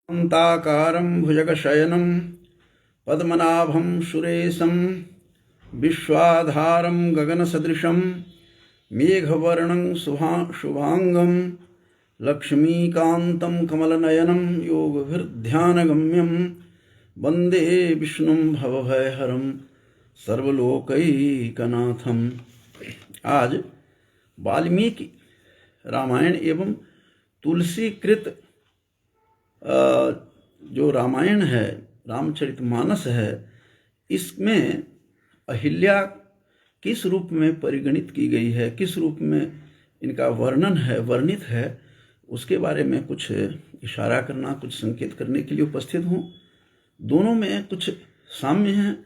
शान्ताकारं भुजगशयनं पद्मनाभं सुरेशं विश्वाधारं गगनसदृशं मेघवर्णं शुभांगं लक्ष्मीकान्तं कमलनयनं योगभिर्ध्यानगम्यं वन्दे विष्णुं भवभयहरं सर्वलोकैकनाथम। आज वाल्मीकि रामायण एवं तुलसीकृत जो रामायण है, रामचरितमानस है, इसमें अहिल्या किस रूप में परिगणित की गई है, किस रूप में इनका वर्णन है, वर्णित है, उसके बारे में कुछ इशारा करना, कुछ संकेत करने के लिए उपस्थित हूँ। दोनों में कुछ साम्य है,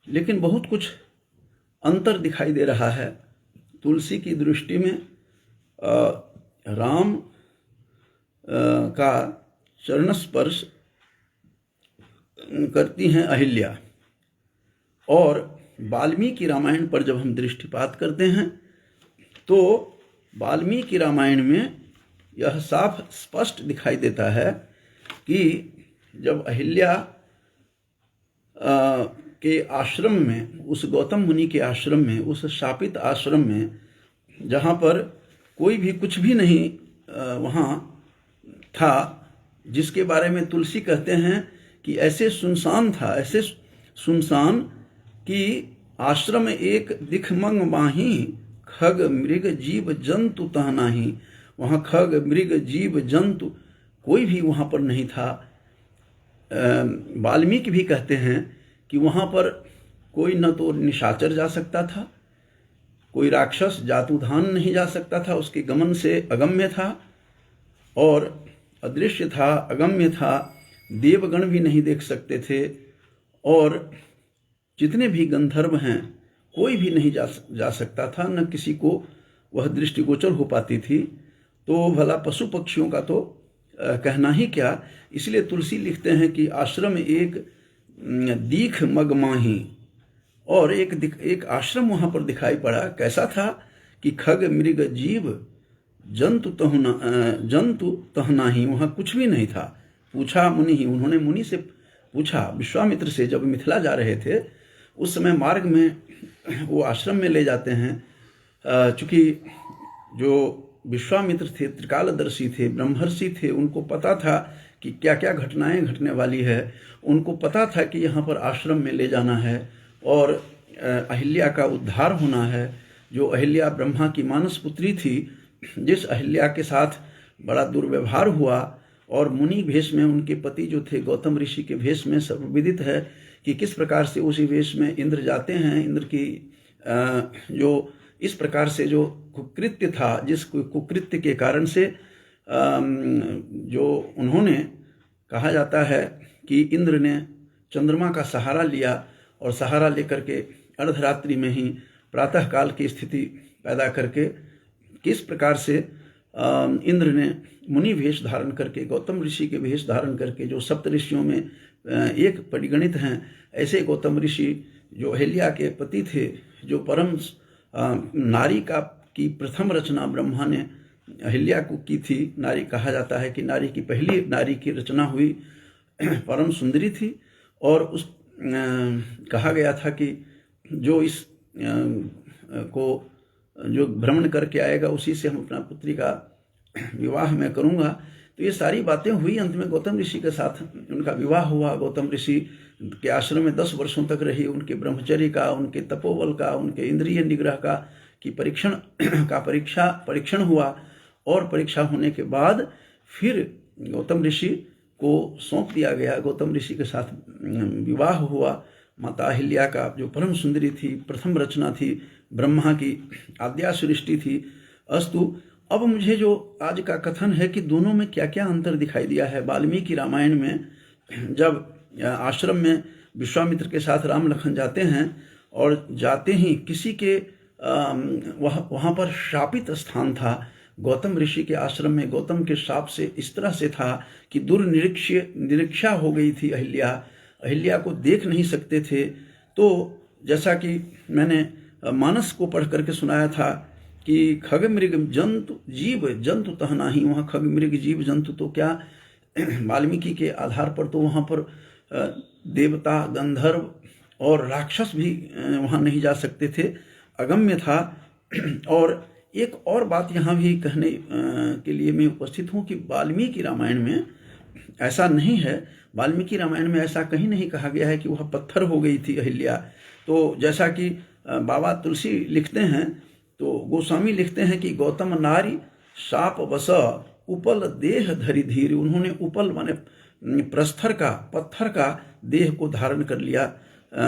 लेकिन बहुत कुछ अंतर दिखाई दे रहा है। तुलसी की दृष्टि में राम का चरण स्पर्श करती हैं अहिल्या, और वाल्मीकि रामायण पर जब हम दृष्टिपात करते हैं तो वाल्मीकि रामायण में यह साफ स्पष्ट दिखाई देता है कि जब अहिल्या के आश्रम में, उस गौतम मुनि के आश्रम में, उस शापित आश्रम में, जहाँ पर कोई भी कुछ भी नहीं वहाँ था, जिसके बारे में तुलसी कहते हैं कि ऐसे सुनसान था, ऐसे सुनसान कि आश्रम एक दिखमंग माही, खग मृग जीव जंतु तह नाही। वहाँ खग मृग जीव जंतु कोई भी वहाँ पर नहीं था। वाल्मीकि भी कहते हैं कि वहाँ पर कोई न तो निशाचर जा सकता था, कोई राक्षस जातुधान नहीं जा सकता था, उसके गमन से अगम्य था और अदृश्य था, अगम्य था, देवगण भी नहीं देख सकते थे, और जितने भी गंधर्व हैं कोई भी नहीं जा सकता था, न किसी को वह दृष्टिगोचर हो पाती थी। तो भला पशु पक्षियों का तो कहना ही क्या। इसलिए तुलसी लिखते हैं कि आश्रम एक दीख मगमाही, और एक आश्रम वहाँ पर दिखाई पड़ा। कैसा था कि खग मृग जीव जंतु तह नाही, वहाँ कुछ भी नहीं था। पूछा मुनि ही, उन्होंने मुनि से पूछा, विश्वामित्र से, जब मिथिला जा रहे थे उस समय मार्ग में वो आश्रम में ले जाते हैं। चूँकि जो विश्वामित्र थे त्रिकालदर्शी थे, ब्रह्मर्षि थे, उनको पता था कि क्या क्या घटनाएं घटने वाली है। उनको पता था कि यहाँ पर आश्रम में ले जाना है और अहिल्या का उद्धार होना है। जो अहिल्या ब्रह्मा की मानस पुत्री थी, जिस अहिल्या के साथ बड़ा दुर्व्यवहार हुआ और मुनि भेष में उनके पति जो थे गौतम ऋषि के भेष में, सर्वविदित है कि किस प्रकार से उसी वेश में इंद्र जाते हैं। इंद्र की जो इस प्रकार से जो कुकृत्य था, जिस कुकृत्य के कारण से जो उन्होंने, कहा जाता है कि इंद्र ने चंद्रमा का सहारा लिया और सहारा लेकर के अर्धरात्रि में ही प्रातः काल की स्थिति पैदा करके किस प्रकार से इंद्र ने मुनि वेश धारण करके, गौतम ऋषि के वेश धारण करके, जो सप्त ऋषियों में एक परिगणित हैं, ऐसे गौतम ऋषि जो अहिल्या के पति थे, जो परम नारी की प्रथम रचना ब्रह्मा ने अहिल्या को की थी। नारी, कहा जाता है कि नारी की पहली नारी की रचना हुई, परम सुंदरी थी, और उस कहा गया था कि जो इस को जो भ्रमण करके आएगा उसी से हम अपना पुत्री का विवाह मैं करूँगा। तो ये सारी बातें हुई। अंत में गौतम ऋषि के साथ उनका विवाह हुआ। गौतम ऋषि के आश्रम में 10 वर्षों तक रही। उनके ब्रह्मचर्य का, उनके तपोबल का, उनके इंद्रिय निग्रह का की परीक्षण हुआ, और परीक्षा होने के बाद फिर गौतम ऋषि को सौंप दिया गया। गौतम ऋषि के साथ विवाह हुआ। माता अहिल्या का, जो परम सुंदरी थी, प्रथम रचना थी, ब्रह्मा की आद्या सृष्टि थी। अस्तु, अब मुझे जो आज का कथन है कि दोनों में क्या क्या अंतर दिखाई दिया है। वाल्मीकि रामायण में जब आश्रम में विश्वामित्र के साथ राम लखन जाते हैं, और जाते ही किसी के वहाँ पर शापित स्थान था। गौतम ऋषि के आश्रम में गौतम के शाप से इस तरह से था कि निरीक्षा हो गई थी। अहिल्या को देख नहीं सकते थे। तो जैसा कि मैंने मानस को पढ़ करके सुनाया था कि खग मृग जंतु जीव जंतु तह नाही, वहाँ खग मृग जीव जंतु तो क्या वाल्मीकि के आधार पर तो वहाँ पर देवता, गंधर्व और राक्षस भी वहाँ नहीं जा सकते थे, अगम्य था। और एक और बात यहाँ भी कहने के लिए मैं उपस्थित हूँ कि वाल्मीकि रामायण में ऐसा नहीं है, वाल्मीकि रामायण में ऐसा कहीं नहीं कहा गया है कि वह पत्थर हो गई थी अहिल्या। तो जैसा कि बाबा तुलसी लिखते हैं, तो गोस्वामी लिखते हैं कि गौतम नारी शाप वस उपल देह धरि धीर, उन्होंने उपल माने प्रस्तर का, पत्थर का देह को धारण कर लिया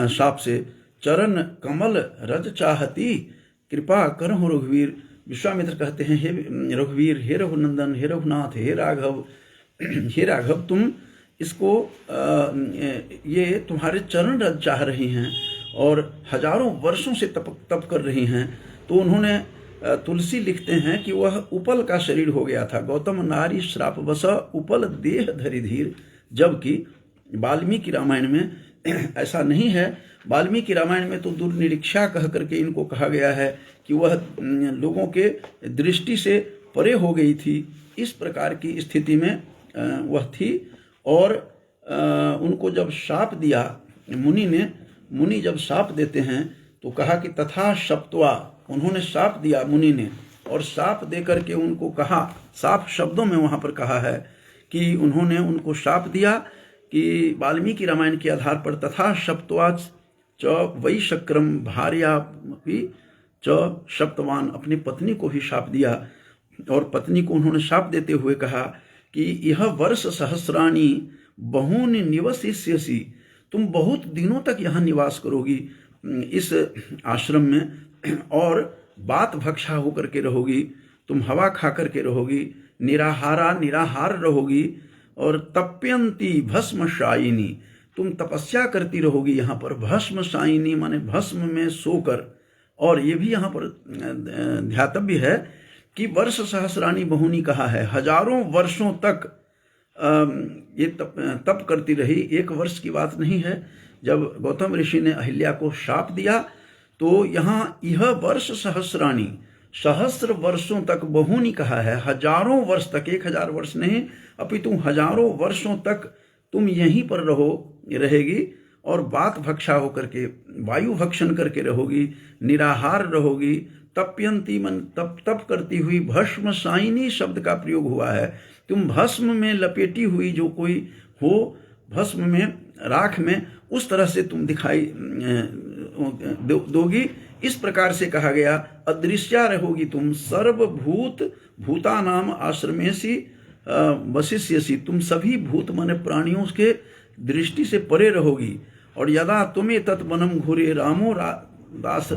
शाप से। चरण कमल रज चाहती कृपा करहु रघुवीर, विश्वामित्र कहते हैं हे रघुवीर, हे रघुनंदन, हे रघुनाथ, हे राघव, हे राघव तुम इसको ये तुम्हारे चरण रज चाह रही हैं और हजारों वर्षों से तप कर रही हैं। तो उन्होंने तुलसी लिखते हैं कि वह उपल का शरीर हो गया था। गौतम नारी श्राप बस उपल देह धरि धीर, जबकि वाल्मीकि रामायण में ऐसा नहीं है। वाल्मीकि रामायण में तो दुर्निरीक्षा कह करके इनको कहा गया है कि वह लोगों के दृष्टि से परे हो गई थी, इस प्रकार की स्थिति में वह थी। और उनको जब शाप दिया मुनि जब शाप देते हैं तो कहा कि तथा शप्त्वा, उन्होंने शाप दिया मुनि ने, और शाप दे करके उनको कहा, साफ शब्दों में वहाँ पर कहा है कि उन्होंने उनको शाप दिया कि वाल्मीकि रामायण के आधार पर तथा शप्त्वा च वै शक्रम भार्या च शप्तवान, अपनी पत्नी को भी शाप दिया। और पत्नी को उन्होंने शाप देते हुए कहा कि यह वर्ष सहस्राणी बहूनि निवसिष्यसि, तुम बहुत दिनों तक यहाँ निवास करोगी इस आश्रम में, और बात भक्षा होकर के रहोगी, तुम हवा खा करके रहोगी, निराहार रहोगी, और तप्यंती भस्मशायिनी, तुम तपस्या करती रहोगी यहाँ पर। भस्मशायिनी माने भस्म में सोकर। और ये भी यहाँ पर ध्यातव्य है कि वर्ष सहस्राणी बहुनी कहा है, हजारों वर्षों तक ये तप करती रही, एक वर्ष की बात नहीं है। जब गौतम ऋषि ने अहिल्या को शाप दिया तो यहाँ यह वर्ष सहस्राणी, सहस्र वर्षों तक, बहुनी कहा है, हजारों वर्ष तक, 1000 वर्ष नहीं अपितु हजारों वर्षों तक तुम यहीं पर रहेगी, और बात भक्षा होकर के, वायु भक्षण करके रहोगी, निराहार रहोगी, तप्यंती मन तप करती हुई, भस्म साइनी शब्द का प्रयोग हुआ है, तुम भस्म में लपेटी हुई जो कोई हो, भस्म में, राख में, उस तरह से तुम दिखाई दोगी, इस प्रकार से कहा गया। अदृश्या रहोगी तुम, सर्वभूत भूतानाम आश्रमेसी वशिष्यसि, तुम सभी भूत माने प्राणियों के दृष्टि से परे रहोगी। और यदा तुम्हें तत्वनम घूरे रामो दास,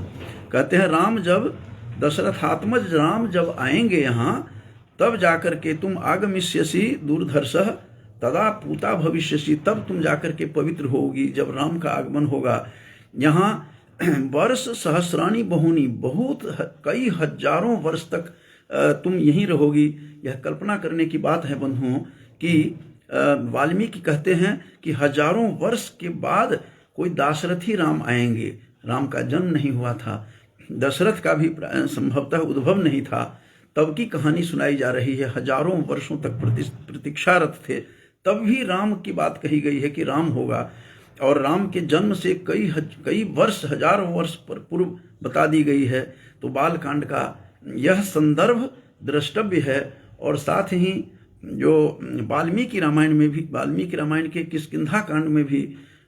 कहते हैं राम जब, दशरथात्मज राम जब आएंगे यहाँ, तब जाकर के तुम आगमिष्यसि दूरधर्षः तदा पूता भविष्यसि, तब तुम जाकर के पवित्र होगी जब राम का आगमन होगा। यहाँ वर्ष सहस्राणी बहुनी, बहुत कई हजारों वर्ष तक तुम यहीं रहोगी। यह कल्पना करने की बात है बंधुओं कि वाल्मीकि कहते हैं कि हजारों वर्ष के बाद कोई दाशरथी राम आएंगे। राम का जन्म नहीं हुआ था, दशरथ का भी संभवतः उद्भव नहीं था, तब की कहानी सुनाई जा रही है। हजारों वर्षों तक प्रतीक्षारत थे, तब भी राम की बात कही गई है कि राम होगा। और राम के जन्म से कई वर्ष, हजारों वर्ष पूर्व बता दी गई है। तो बालकांड का यह संदर्भ द्रष्टव्य है। और साथ ही जो वाल्मीकि रामायण में भी, वाल्मीकि रामायण के किष्किंधा कांड में भी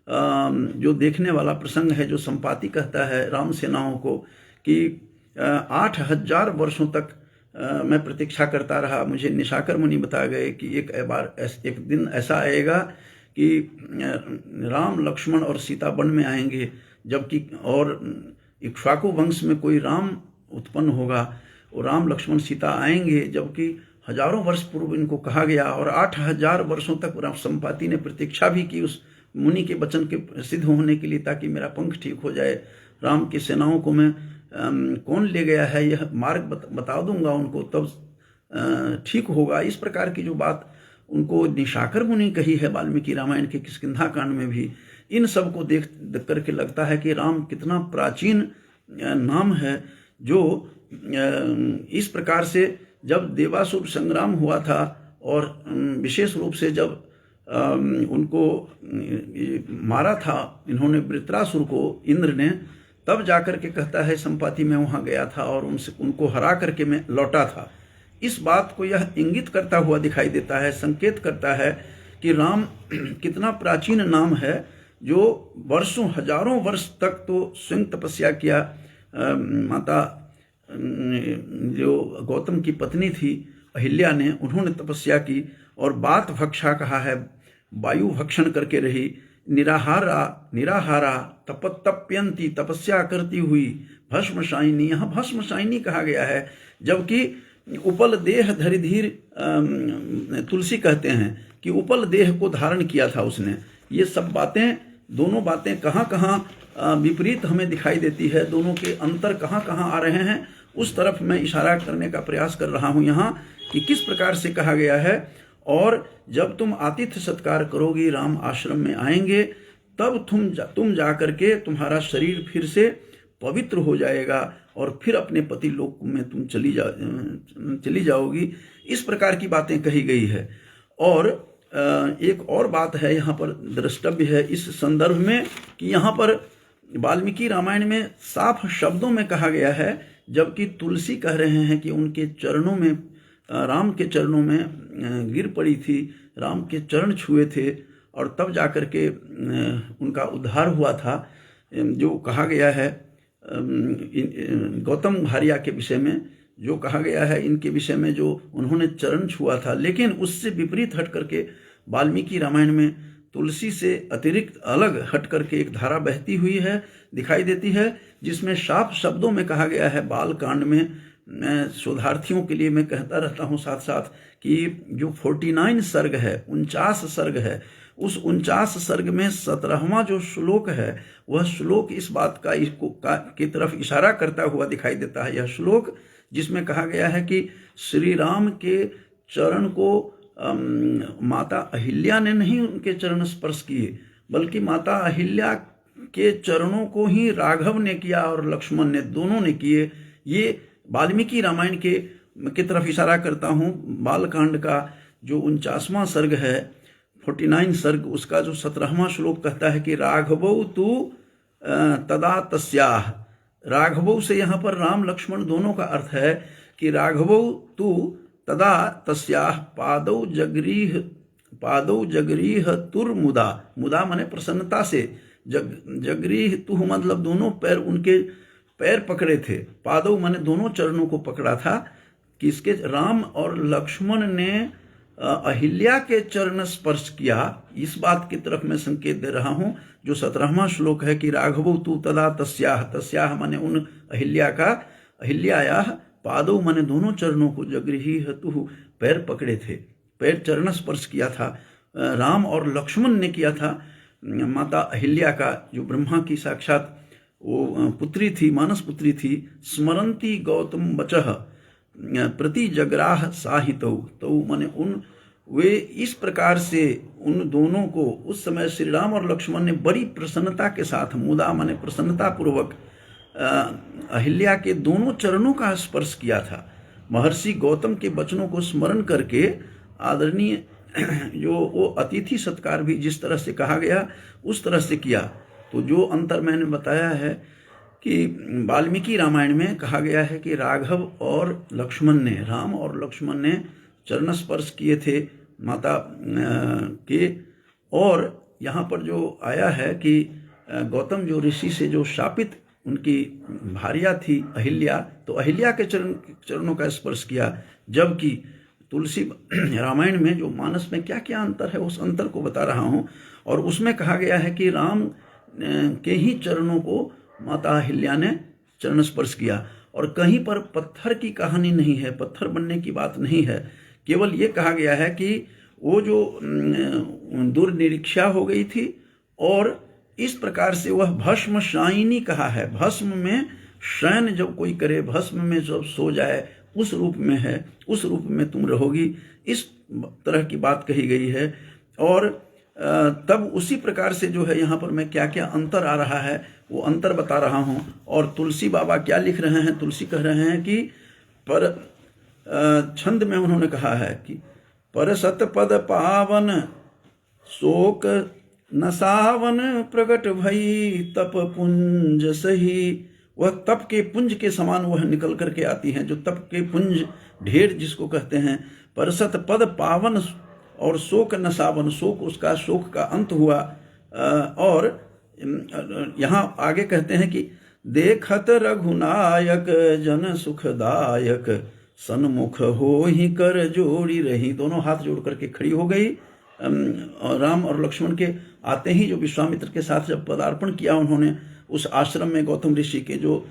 जो देखने वाला प्रसंग है, जो संपाति कहता है राम सेनाओं को कि 8000 वर्षों तक मैं प्रतीक्षा करता रहा, मुझे निशाकर मुनि बता गए कि एक दिन ऐसा आएगा कि राम, लक्ष्मण और सीता वन में आएंगे, जबकि और इक्ष्वाकु वंश में कोई राम उत्पन्न होगा, और राम, लक्ष्मण, सीता आएंगे, जबकि हजारों वर्ष पूर्व इनको कहा गया। और 8000 वर्षों तक संपाति ने प्रतीक्षा भी की उस मुनि के वचन के सिद्ध होने के लिए, ताकि मेरा पंख ठीक हो जाए, राम की सेनाओं को मैं कौन ले गया है यह मार्ग बता दूंगा उनको, तब ठीक होगा। इस प्रकार की जो बात उनको निशाकर मुनि कही है वाल्मीकि रामायण के किष्किंधा कांड में भी। इन सब को देख करके लगता है कि राम कितना प्राचीन नाम है, जो इस प्रकार से जब देवासुर संग्राम हुआ था और विशेष रूप से जब उनको मारा था इन्होंने वृत्रासुर को इंद्र ने, तब जाकर के कहता है संपाति मैं वहाँ गया था और उनको हरा करके मैं लौटा था। इस बात को यह इंगित करता हुआ दिखाई देता है, संकेत करता है कि राम कितना प्राचीन नाम है, जो वर्षों हजारों वर्ष तक तो स्वयं तपस्या किया। माता जो गौतम की पत्नी थी अहिल्या ने, उन्होंने तपस्या की और बात भक्षा कहा है, वायु भक्षण करके रही, निराहारा तपत्यंती, तपस्या करती हुई, भस्मशाइनी, यहाँ भस्मशाइनी कहा गया है, जबकि उपल देह धरिधीर तुलसी कहते हैं कि उपल देह को धारण किया था उसने। ये सब बातें, दोनों बातें कहाँ कहाँ विपरीत हमें दिखाई देती है, दोनों के अंतर कहाँ कहाँ आ रहे हैं, उस तरफ मैं इशारा करने का प्रयास कर रहा हूँ यहाँ कि किस प्रकार से कहा गया है। और जब तुम आतिथ्य सत्कार करोगी, राम आश्रम में आएंगे, तब तुम जा करके तुम्हारा शरीर फिर से पवित्र हो जाएगा और फिर अपने पति लोक में तुम चली जाओगी। इस प्रकार की बातें कही गई है। और एक और बात है यहाँ पर द्रष्टव्य है इस संदर्भ में कि यहाँ पर वाल्मीकि रामायण में साफ शब्दों में कहा गया है, जबकि तुलसी कह रहे हैं कि उनके चरणों में, राम के चरणों में गिर पड़ी थी, राम के चरण छुए थे और तब जाकर के उनका उद्धार हुआ था। जो कहा गया है गौतम भार्या के विषय में, जो कहा गया है इनके विषय में, जो उन्होंने चरण छुआ था, लेकिन उससे विपरीत हट करके वाल्मीकि रामायण में तुलसी से अतिरिक्त अलग हट करके एक धारा बहती हुई है, दिखाई देती है, जिसमें साफ शब्दों में कहा गया है। बाल कांड में मैं शोधार्थियों के लिए मैं कहता रहता हूँ साथ साथ कि जो 49 सर्ग है, 49 सर्ग है, उस 49 सर्ग में 17वां जो श्लोक है, वह श्लोक इस बात की तरफ इशारा करता हुआ दिखाई देता है। यह श्लोक जिसमें कहा गया है कि श्री राम के चरण को माता अहिल्या ने नहीं उनके चरण स्पर्श किए, बल्कि माता अहिल्या के चरणों को ही राघव ने किया और लक्ष्मण ने, दोनों ने किए। ये वाल्मीकि रामायण के तरफ इशारा करता हूँ। बालकांड का जो 49वां सर्ग है, 49 सर्ग, उसका जो 17वां श्लोक कहता है कि राघवौ तु तदा तस्याह। राघवौ से यहाँ पर राम लक्ष्मण दोनों का अर्थ है कि राघवौ तु तदा तस्याह पादौ जगरीह तुर्मुदा। मुदा माने प्रसन्नता से, जगरीह तुह मतलब दोनों पैर, उनके पैर पकड़े थे। पादौ माने दोनों चरणों को पकड़ा था। किसके? राम और लक्ष्मण ने अहिल्या के चरण स्पर्श किया। इस बात की तरफ मैं संकेत दे रहा हूँ। जो 17वां श्लोक है कि राघवौ तु तदा तस्याह, तस्याह माने उन अहिल्या का, अहिल्यायाः, पादौ माने दोनों चरणों को, जगरीह तुह पैर पकड़े थे, पैर चरण स्पर्श किया था। राम और लक्ष्मण ने किया था। माता अहिल्या का, जो ब्रह्मा की साक्षात वो पुत्री थी, मानस पुत्री थी, स्मरंती गौतम वचः प्रति जगराह साहितौ। तो माने वे इस प्रकार से उन दोनों को उस समय श्री राम और लक्ष्मण ने बड़ी प्रसन्नता के साथ, मुदा माने प्रसन्नता पूर्वक, अहिल्या के दोनों चरणों का स्पर्श किया था। महर्षि गौतम के वचनों को स्मरण करके आदरणीय जो वो अतिथि सत्कार भी जिस तरह से कहा गया उस तरह से किया। तो जो अंतर मैंने बताया है कि वाल्मीकि रामायण में कहा गया है कि राघव और लक्ष्मण ने, राम और लक्ष्मण ने चरण स्पर्श किए थे माता के। और यहाँ पर जो आया है कि गौतम जो ऋषि से जो शापित उनकी भार्या थी अहिल्या, तो अहिल्या के चरणों का स्पर्श किया। जबकि तुलसी रामायण में जो मानस में क्या क्या अंतर है, उस अंतर को बता रहा हूँ। और उसमें कहा गया है कि राम के ही चरणों को माता अहिल्या ने चरण स्पर्श किया। और कहीं पर पत्थर की कहानी नहीं है, पत्थर बनने की बात नहीं है। केवल ये कहा गया है कि वो जो दुर्निरीक्षा हो गई थी और इस प्रकार से वह भस्म शाइनी कहा है। भस्म में शयन जब कोई करे, भस्म में जब सो जाए, उस रूप में है, उस रूप में तुम रहोगी, इस तरह की बात कही गई है। और तब उसी प्रकार से जो है यहाँ पर मैं क्या क्या अंतर आ रहा है वो अंतर बता रहा हूँ। और तुलसी बाबा क्या लिख रहे हैं? तुलसी कह रहे हैं कि पर छंद में उन्होंने कहा है कि पर सतपद पावन शोक नसावन प्रगट भई तप पुंज सही। वह तप के पुंज के समान वह निकल करके आती हैं, जो तप के पुंज ढेर जिसको कहते हैं। पर सतपद पावन और शोक नसावन, शोक उसका शोक का अंत हुआ। और यहाँ आगे कहते हैं कि देखत रघुनायक जन सुखदायक सन्मुख हो ही कर जोड़ी रही। दोनों हाथ जोड़ करके खड़ी हो गई। राम और लक्ष्मण के आते ही जो विश्वामित्र के साथ जब पदार्पण किया उन्होंने उस आश्रम में, गौतम ऋषि के जो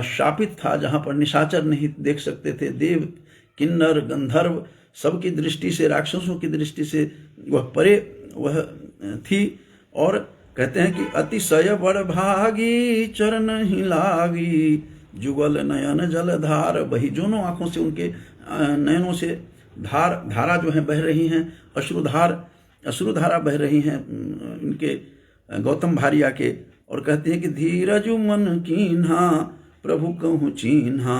शापित था, जहाँ पर निशाचर नहीं देख सकते थे, देव किन्नर गंधर्व सबकी दृष्टि से, राक्षसों की दृष्टि से वह परे वह थी। और कहते हैं कि अतिशय बड़ भागी चरण ही लागी जुगल नयन जलधार बही। दोनों आंखों से उनके नयनों से धारा जो है बह रही हैं, अश्रुधारा बह रही हैं इनके गौतम भारिया के। और कहते हैं कि धीरज मन कीन्हा प्रभु कहूँ चीन्हा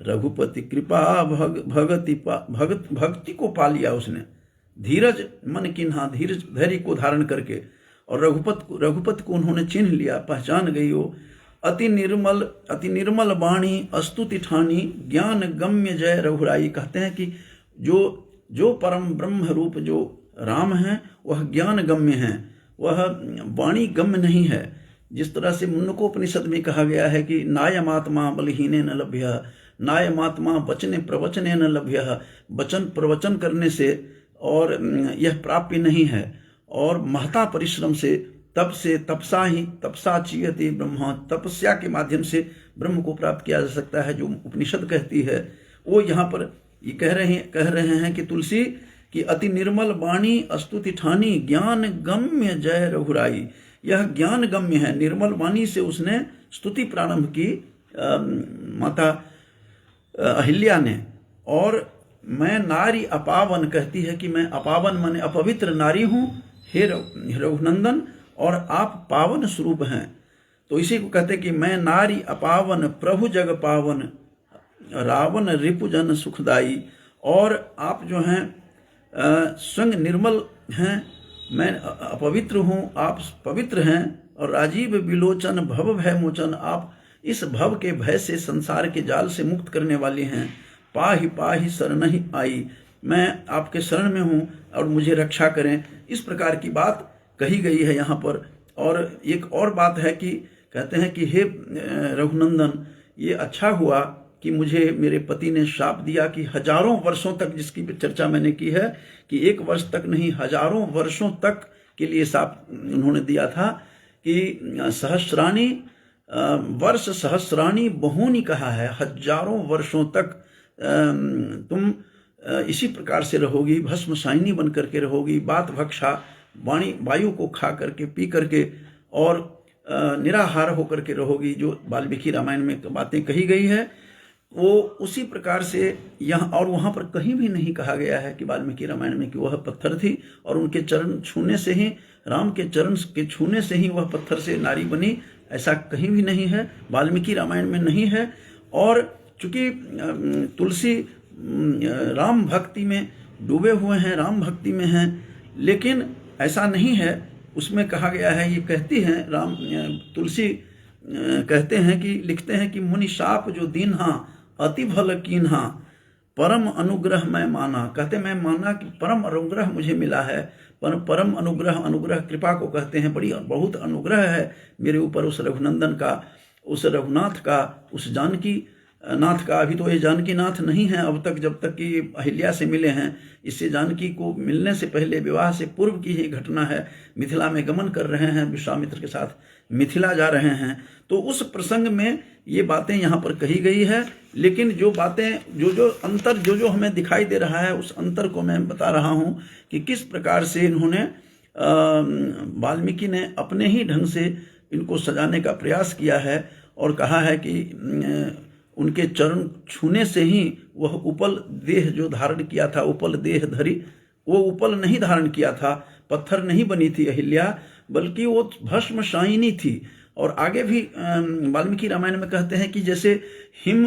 रघुपति कृपा भक्ति को पा लिया उसने। धीरज मन कीन्हा, धीरज धैर्य को धारण करके, और रघुपति को उन्होंने चिन्ह लिया, पहचान गई वो। अति निर्मल वाणी अस्तुति ठानी ज्ञान गम्य जय रघुराई। कहते हैं कि जो परम ब्रह्म रूप जो राम हैं वह ज्ञान गम्य हैं, वह वाणी गम्य नहीं है। जिस तरह से मुंडकोपनिषद में कहा गया है कि नायमात्मा बलहीने न लभ्य, नायमात्मा वचने प्रवचने न लभ्य, वचन प्रवचन करने से और यह प्राप्य नहीं है, और महता परिश्रम से तपसा चीयते ब्रह्म, तपस्या के माध्यम से ब्रह्म को प्राप्त किया जा सकता है, जो उपनिषद कहती है। वो यहाँ पर ये कह रहे हैं कि तुलसी की अति निर्मल वाणी अस्तुति ठानी ज्ञान गम्य जय रघुराई। यह ज्ञान गम्य है। निर्मल वाणी से उसने स्तुति प्रारंभ की माता अहिल्या ने। और मैं नारी अपावन, कहती है कि मैं अपावन माने अपवित्र नारी हूँ हे रघुनंदन, और आप पावन स्वरूप हैं। तो इसी को कहते कि मैं नारी अपावन प्रभु जग पावन रावण रिपुजन सुखदाई। और आप जो हैं स्वयं निर्मल हैं, मैं अपवित्र हूँ, आप पवित्र हैं। और राजीव विलोचन भव भय मोचन, आप इस भव के भय से, संसार के जाल से मुक्त करने वाले हैं। पाहि शरण ही आई, मैं आपके शरण में हूँ और मुझे रक्षा करें। इस प्रकार की बात कही गई है यहाँ पर। और एक और बात है कि कहते हैं कि हे रघुनंदन, ये अच्छा हुआ कि मुझे मेरे पति ने शाप दिया कि हजारों वर्षों तक, जिसकी चर्चा मैंने की है कि 1 वर्ष तक नहीं, हजारों वर्षों तक के लिए शाप उन्होंने दिया था कि सहस्राणी वर्ष सहस्राणी बहूनी कहा है, हजारों वर्षों तक तुम इसी प्रकार से रहोगी, भस्मशाइनी बन करके रहोगी, बात भक्षा वायु को खा करके पी करके और निराहार होकर के रहोगी। जो वाल्मीकि रामायण में बातें कही गई है वो उसी प्रकार से यहाँ, और वहाँ पर कहीं भी नहीं कहा गया है कि वाल्मीकि रामायण में कि वह पत्थर थी और उनके चरण छूने से ही, राम के चरण के छूने से ही वह पत्थर से नारी बनी, ऐसा कहीं भी नहीं है, वाल्मीकि रामायण में नहीं है। और चूंकि तुलसी राम भक्ति में डूबे हुए हैं, राम भक्ति में हैं, लेकिन ऐसा नहीं है। उसमें कहा गया है, ये कहती हैं तुलसी कहते हैं कि, लिखते हैं कि मुनि शाप जो दीन्हा अति भल कीन्हा परम अनुग्रह मैं माना। कहते मैं माना कि परम अनुग्रह मुझे मिला है। परम अनुग्रह कृपा को कहते हैं। बहुत अनुग्रह है मेरे ऊपर उस रघुनंदन का, उस रघुनाथ का, उस जानकी नाथ का। अभी तो ये जानकी नाथ नहीं है अब तक, जब तक कि अहिल्या से मिले हैं। इससे जानकी को मिलने से पहले, विवाह से पूर्व की ही घटना है। मिथिला में गमन कर रहे हैं, विश्वामित्र के साथ मिथिला जा रहे हैं। तो उस प्रसंग में ये बातें यहाँ पर कही गई है। लेकिन जो बातें, जो अंतर जो हमें दिखाई दे रहा है, उस अंतर को मैं बता रहा हूँ कि किस प्रकार से इन्होंने, वाल्मीकि ने अपने ही ढंग से इनको सजाने का प्रयास किया है। और कहा है कि उनके चरण छूने से ही वह उपल देह जो धारण किया था, उपल देह धरी, वो उपल नहीं धारण किया था, पत्थर नहीं बनी थी अहिल्या, बल्कि वो भस्मशाइनी थी। और आगे भी वाल्मीकि रामायण में कहते हैं कि जैसे हिम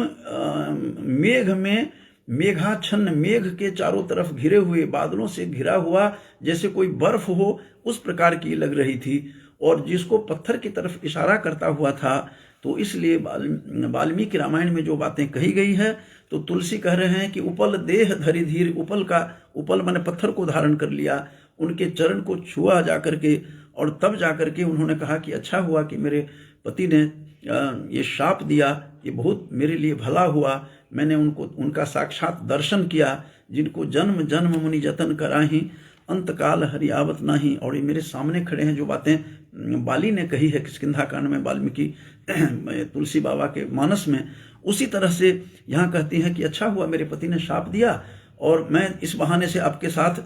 मेघ में मेघाच्छन्न, मेघ के चारों तरफ घिरे हुए, बादलों से घिरा हुआ, जैसे कोई बर्फ हो उस प्रकार की लग रही थी, और जिसको पत्थर की तरफ इशारा करता हुआ था। तो इसलिए वाल्मीकि रामायण में जो बातें कही गई है, तो तुलसी कह रहे हैं कि उपल देह धरि धीर, उपल माने पत्थर को धारण कर लिया, उनके चरण को छुआ जा करके, और तब जा करके उन्होंने कहा कि अच्छा हुआ कि मेरे पति ने ये शाप दिया, ये बहुत मेरे लिए भला हुआ, मैंने उनका साक्षात दर्शन किया, जिनको जन्म जन्म मुनि जतन कराही, अंतकाल हरियावत नाही। और ये मेरे सामने खड़े हैं। जो बातें बाली ने कही है किष्किंधा कांड में, वाल्मीकि तुलसी बाबा के मानस में, उसी तरह से यहाँ कहती हैं कि अच्छा हुआ मेरे पति ने शाप दिया, और मैं इस बहाने से आपके साथ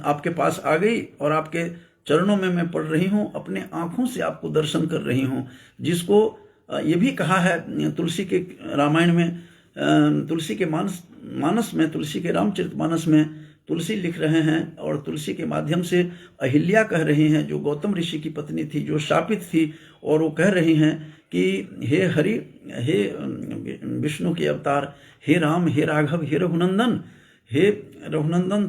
आपके पास आ गई, और आपके चरणों में मैं पड़ रही हूँ, अपने आँखों से आपको दर्शन कर रही हूँ। जिसको ये भी कहा है तुलसी के रामायण में, तुलसी के मानस में, तुलसी के रामचरितमानस में तुलसी लिख रहे हैं, और तुलसी के माध्यम से अहिल्या कह रही हैं, जो गौतम ऋषि की पत्नी थी, जो शापित थी, और वो कह रही हैं कि हे हरि, हे विष्णु के अवतार, हे राम, हे राघव, हे रघुनंदन, हे रघुनंदन,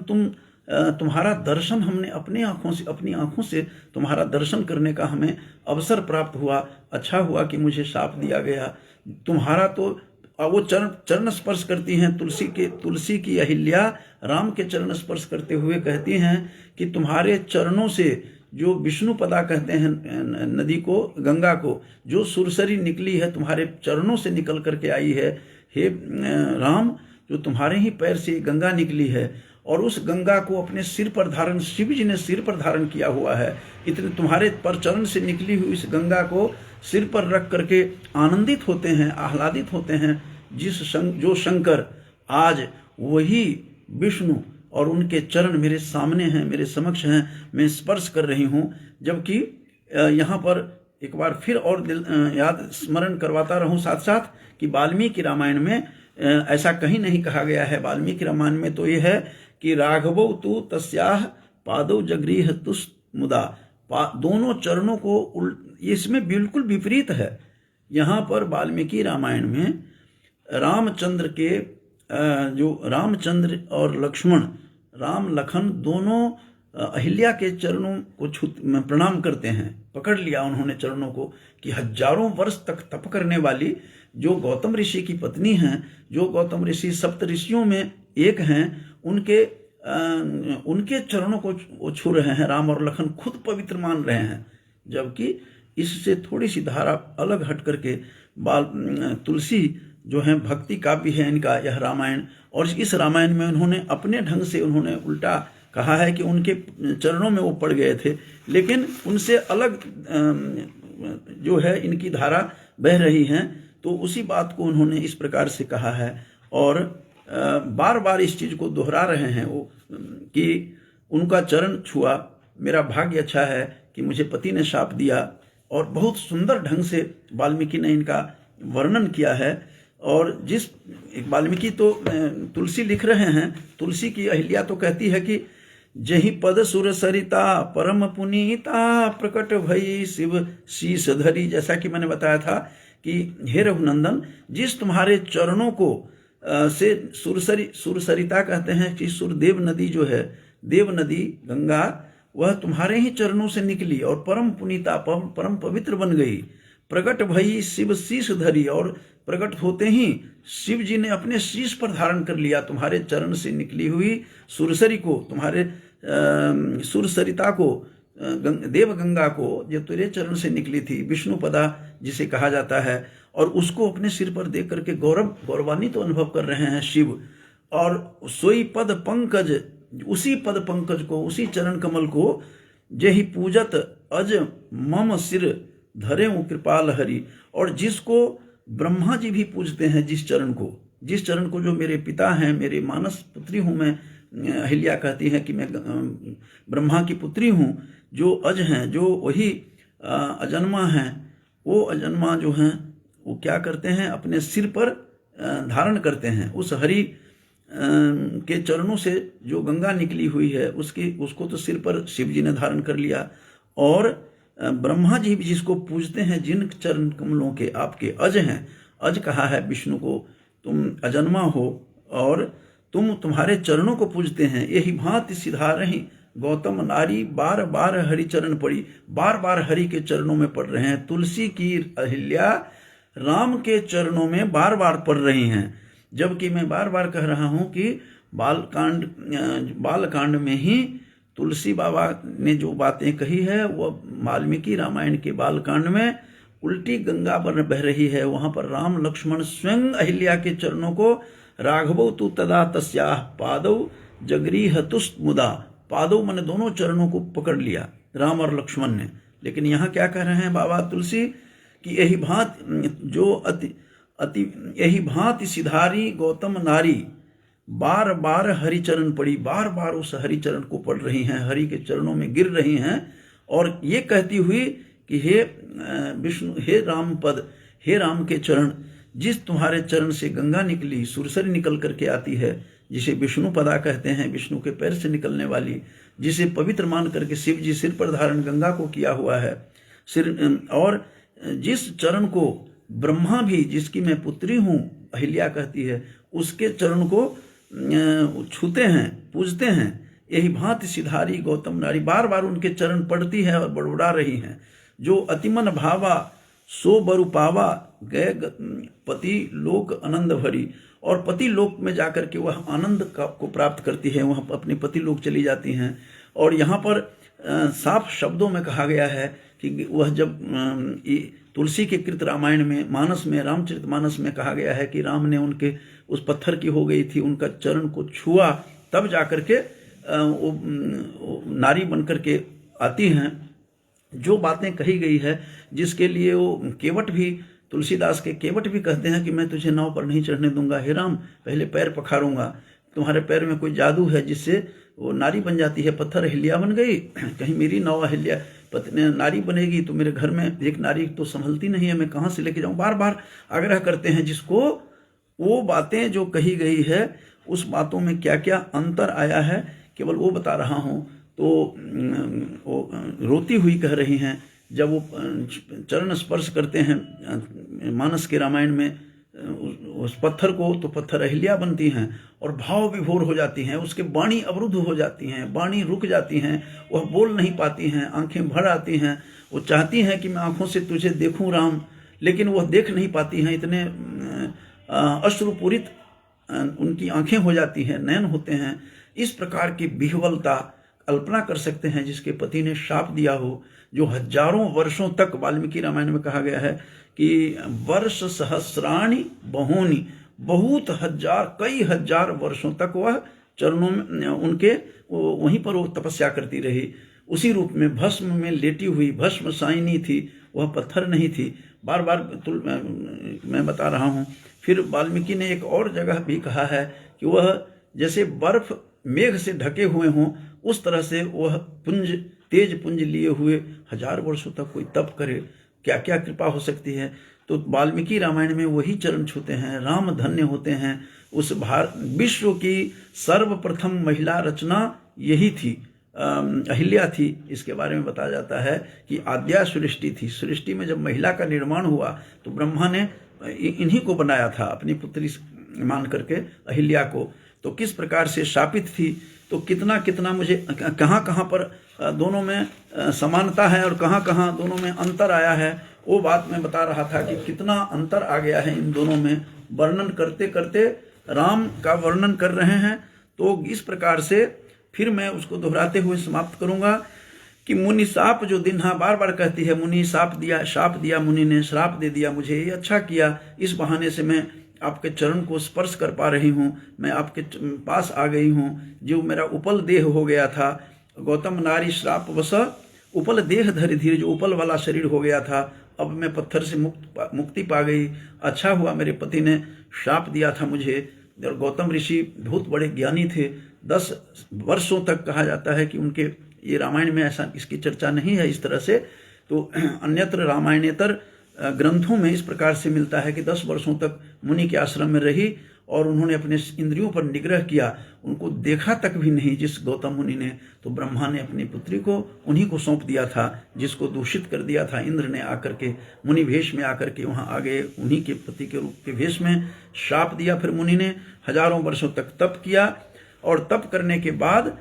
तुम्हारा दर्शन हमने अपनी आंखों से तुम्हारा दर्शन करने का हमें अवसर प्राप्त हुआ। अच्छा हुआ कि मुझे शाप दिया गया। तुम्हारा तो वो चरण स्पर्श करती हैं, तुलसी की अहिल्या राम के चरण स्पर्श करते हुए कहती हैं कि तुम्हारे चरणों से, जो विष्णुपदा कहते हैं नदी को, गंगा को, जो सुरसरी निकली है तुम्हारे चरणों से निकल करके आई है, हे राम, जो तुम्हारे ही पैर से गंगा निकली है, और उस गंगा को अपने सिर पर धारण, शिव जी ने सिर पर धारण किया हुआ है। इतने तुम्हारे पर चरण से निकली हुई इस गंगा को सिर पर रख करके आनंदित होते हैं, आह्लादित होते हैं। जो शंकर, आज वही विष्णु, और उनके चरण मेरे सामने हैं, मेरे समक्ष हैं, मैं स्पर्श कर रही हूँ। जबकि यहाँ पर एक बार फिर और याद स्मरण करवाता रहूँ साथ साथ कि वाल्मीकि रामायण में ऐसा कहीं नहीं कहा गया है। वाल्मीकि रामायण में तो ये है कि राघवो तु तस्याह पादौ जगृह तुस मुदा, दोनों चरणों को इसमें बिल्कुल विपरीत है। यहाँ पर वाल्मीकि रामायण में रामचंद्र के जो रामचंद्र और लक्ष्मण, राम लखन दोनों अहिल्या के चरणों को प्रणाम करते हैं। पकड़ लिया उन्होंने चरणों को, कि हजारों वर्ष तक तप करने वाली जो गौतम ऋषि की पत्नी हैं, जो गौतम ऋषि सप्त ऋषियों में एक हैं, उनके चरणों को छू रहे हैं। राम और लखन खुद पवित्र मान रहे हैं। जबकि इससे थोड़ी सी धारा अलग हट करके तुलसी जो है, भक्ति काव्य है इनका यह रामायण, और इस रामायण में उन्होंने अपने ढंग से उन्होंने उल्टा कहा है कि उनके चरणों में वो पड़ गए थे, लेकिन उनसे अलग जो है इनकी धारा बह रही है। तो उसी बात को उन्होंने इस प्रकार से कहा है, और बार बार इस चीज़ को दोहरा रहे हैं वो, कि उनका चरण छुआ, मेरा भाग्य अच्छा है कि मुझे पति ने शाप दिया। और बहुत सुंदर ढंग से वाल्मीकि ने इनका वर्णन किया है। और जिस वाल्मीकि तो तुलसी लिख रहे हैं, तुलसी की अहिल्या तो कहती है कि जही पद सुर सरिता परम पुनीता प्रकट भई शिव शीस धरी। जैसा कि मैंने बताया था कि हे रघुनंदन, जिस तुम्हारे चरणों को से सुरसरिता कहते हैं कि सुरदेव नदी जो है, देव नदी गंगा, वह तुम्हारे ही चरणों से निकली और परम पुनीता, परम पवित्र बन गई। प्रकट भई शिव शीस धरी, और प्रकट होते ही शिव जी ने अपने शीश पर धारण कर लिया तुम्हारे चरण से निकली हुई सुरसरी को, तुम्हारे सुरसरिता को, देव गंगा को, जो तेरे चरण से निकली थी, विष्णुपदा जिसे कहा जाता है, और उसको अपने सिर पर देख करके गौरवान्वित तो अनुभव कर रहे हैं शिव। और सोई पद पंकज, उसी पद पंकज को, उसी चरण कमल को, जेहि पूजत अज मम सिर धरे कृपाल हरि, और जिसको ब्रह्मा जी भी पूजते हैं, जिस चरण को जो मेरे पिता हैं, मेरे मानस पुत्री हूँ मैं, अहिल्या कहती है कि मैं ब्रह्मा की पुत्री हूँ, जो अज हैं, जो वही अजन्मा हैं, वो अजन्मा जो हैं वो क्या करते हैं, अपने सिर पर धारण करते हैं। उस हरि के चरणों से जो गंगा निकली हुई है उसको तो सिर पर शिव जी ने धारण कर लिया। और ब्रह्मा जी भी जिसको पूजते हैं, जिन चरण कमलों के आपके अज हैं, अज कहा है विष्णु को, तुम अजन्मा हो और तुम तुम्हारे चरणों को पूजते हैं। यही भांति सिधारहि गौतम नारी बार बार हरि चरण पड़ी, बार बार हरि के चरणों में पड़ रहे हैं। तुलसी की अहिल्या राम के चरणों में बार बार पड़ रही हैं। जबकि मैं बार बार कह रहा हूं कि बालकांड में ही तुलसी बाबा ने जो बातें कही है वह वाल्मीकि रामायण के बालकांड में उल्टी गंगा बह रही है। वहां पर राम लक्ष्मण स्वयं अहिल्या के चरणों को राघवौ तु तदा तस्याः पादौ जगरीहतुस्त मुदा, पादौ मन दोनों चरणों को पकड़ लिया राम और लक्ष्मण ने। लेकिन यहाँ क्या कह रहे हैं बाबा तुलसी कि यही भांति सिधारी गौतम नारी बार बार हरिचरण पड़ी, बार बार उस हरिचरण को पढ़ रही हैं, हरि के चरणों में गिर रही हैं और ये कहती हुई कि हे विष्णु, हे राम पद, हे राम के चरण, जिस तुम्हारे चरण से गंगा निकली, सुरसरी निकल करके आती है, जिसे विष्णु पदा कहते हैं, विष्णु के पैर से निकलने वाली, जिसे पवित्र मान करके शिव जी सिर पर धारण गंगा को किया हुआ है सिर, और जिस चरण को ब्रह्मा भी, जिसकी मैं पुत्री हूँ अहिल्या कहती है, उसके चरण को छूते हैं, पूजते हैं। यही भांति सिधारी गौतम नारी, बार बार उनके चरण पड़ती है और बड़बड़ा रही हैं। जो अतिमन भावा सो बरु पावा गए पति लोक आनंद भरी, और पति लोक में जाकर के वह आनंद को प्राप्त करती है, वह अपने पति लोक चली जाती हैं। और यहाँ पर साफ शब्दों में कहा गया है कि वह जब तुलसी के कृत रामायण में मानस में, रामचरितमानस में कहा गया है कि राम ने उनके उस पत्थर की हो गई थी, उनका चरण को छुआ, तब जाकर के वो नारी बनकर के आती हैं। जो बातें कही गई है, जिसके लिए वो केवट भी, तुलसीदास के केवट भी कहते हैं कि मैं तुझे नाव पर नहीं चढ़ने दूंगा, हे राम पहले पैर पखारूंगा, तुम्हारे पैर में कोई जादू है जिससे वो नारी बन जाती है। पत्थर अहिल्या बन गई, कहीं मेरी नाव अहिल्या नारी बनेगी तो मेरे घर में एक नारी तो संभलती नहीं है, मैं कहाँ से लेके जाऊँ, बार बार आग्रह करते हैं। जिसको वो बातें जो कही गई है उस बातों में क्या क्या अंतर आया है केवल वो बता रहा हूँ। तो वो रोती हुई कह रही हैं, जब वो चरण स्पर्श करते हैं मानस के रामायण में उस पत्थर को, तो पत्थर अहिल्या बनती हैं और भाव विभोर हो जाती हैं, उसके वाणी अवरुद्ध हो जाती हैं, वाणी रुक जाती हैं, वह बोल नहीं पाती हैं, आंखें भर आती हैं। वो चाहती हैं कि मैं आंखों से तुझे देखूं राम, लेकिन वह देख नहीं पाती हैं, इतने अश्रुपूरित उनकी आंखें हो जाती हैं, नयन होते हैं। इस प्रकार की विह्वलता कल्पना कर सकते हैं जिसके पति ने शाप दिया हो, जो हजारों वर्षों तक, वाल्मीकि रामायण में कहा गया है कि वर्ष सहस्राणि बहूनि, बहुत हजार, कई हजार वर्षों तक वह चरणों में उनके वहीं पर वो तपस्या करती रही। उसी रूप में भस्म में लेटी हुई, भस्म साइनी थी, वह पत्थर नहीं थी। बार बार मैं बता रहा हूँ। फिर वाल्मीकि ने एक और जगह भी कहा है कि वह जैसे बर्फ मेघ से ढके हुए हों, उस तरह से वह पुंज, तेज पुंज लिए हुए हजार वर्षों तक कोई तप करे, क्या क्या कृपा हो सकती है। तो वाल्मीकि रामायण में वही चरण छूते हैं, राम धन्य होते हैं। उस विश्व की सर्वप्रथम महिला रचना यही थी, अहिल्या थी। इसके बारे में बताया जाता है कि आद्या सृष्टि थी। सृष्टि में जब महिला का निर्माण हुआ तो ब्रह्मा ने इन्हीं को बनाया था, अपनी पुत्री मान करके अहिल्या को। तो किस प्रकार से शापित थी, तो कितना कितना मुझे कहाँ कहाँ पर दोनों में समानता है और कहाँ कहाँ दोनों में अंतर आया है, वो बात मैं बता रहा था कि कितना अंतर आ गया है इन दोनों में। वर्णन करते करते राम का वर्णन कर रहे हैं। तो इस प्रकार से फिर मैं उसको दोहराते हुए समाप्त करूंगा कि मुनि शाप जो दिन, हाँ बार बार कहती है, मुनि शाप दिया मुनि ने, श्राप दे दिया मुझे, ये अच्छा किया, इस बहाने से मैं आपके चरण को स्पर्श कर पा रही हूँ, मैं आपके पास आ गई हूँ। जो मेरा उपल देह हो गया था, गौतम नारी श्राप वश उपल देह धरि धीरे, जो उपल वाला शरीर हो गया था, अब मैं पत्थर से मुक्ति पा गई। अच्छा हुआ मेरे पति ने श्राप दिया था मुझे। और गौतम ऋषि बहुत बड़े ज्ञानी थे, 10 वर्षों तक कहा जाता है कि उनके, ये रामायण में ऐसा इसकी चर्चा नहीं है इस तरह से, तो अन्यत्र रामायणेतर ग्रंथों में इस प्रकार से मिलता है कि 10 वर्षों तक मुनि के आश्रम में रही और उन्होंने अपने इंद्रियों पर निग्रह किया, उनको देखा तक भी नहीं जिस गौतम मुनि ने, तो ब्रह्मा ने अपनी पुत्री को उन्हीं को सौंप दिया था जिसको दूषित कर दिया था। इंद्र ने आकर के मुनि वेश में आकर के वहाँ आगे उन्हीं के पति के रूप के वेश में शाप दिया। फिर मुनि ने हजारों वर्षों तक तप किया, और तप करने के बाद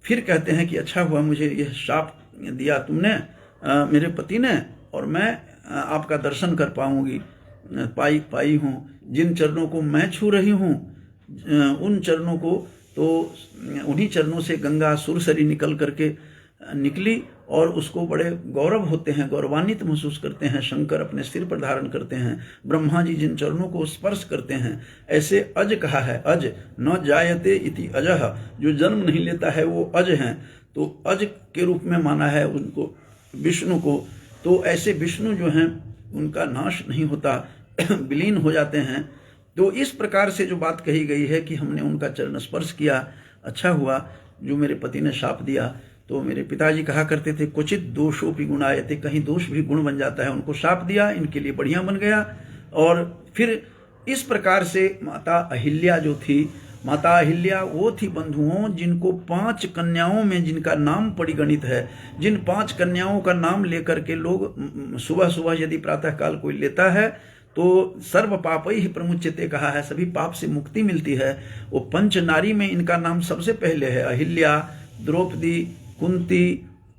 फिर कहते हैं कि अच्छा हुआ मुझे यह शाप दिया तुमने, मेरे पति ने, और मैं आपका दर्शन कर पाई हूँ। जिन चरणों को मैं छू रही हूँ उन चरणों को, तो उन्हीं चरणों से गंगा सुरसरी निकल करके निकली, और उसको बड़े गौरव होते हैं, गौरवान्वित महसूस करते हैं। शंकर अपने सिर पर धारण करते हैं। ब्रह्मा जी जिन चरणों को स्पर्श करते हैं, ऐसे अज कहा है, अज न जायते इति अजह, जो जन्म नहीं लेता है वो अज हैं। तो अज के रूप में माना है उनको, विष्णु को। तो ऐसे विष्णु जो हैं उनका नाश नहीं होता, विलीन हो जाते हैं। तो इस प्रकार से जो बात कही गई है कि हमने उनका चरण स्पर्श किया, अच्छा हुआ जो मेरे पति ने शाप दिया। तो मेरे पिताजी कहा करते थे, क्वचित दोषोपि गुणायते, कहीं दोष भी गुण बन जाता है। उनको शाप दिया, इनके लिए बढ़िया बन गया। और फिर इस प्रकार से माता अहिल्या जो थी, माता अहिल्या वो थी बंधुओं जिनको 5 कन्याओं में जिनका नाम परिगणित है। जिन 5 कन्याओं का नाम लेकर के लोग सुबह सुबह यदि प्रातः काल कोई लेता है तो सर्व पापै ही प्रमुच्यते कहा है, सभी पाप से मुक्ति मिलती है। वो 5 नारी में इनका नाम सबसे पहले है, अहिल्या, द्रौपदी, कुंती,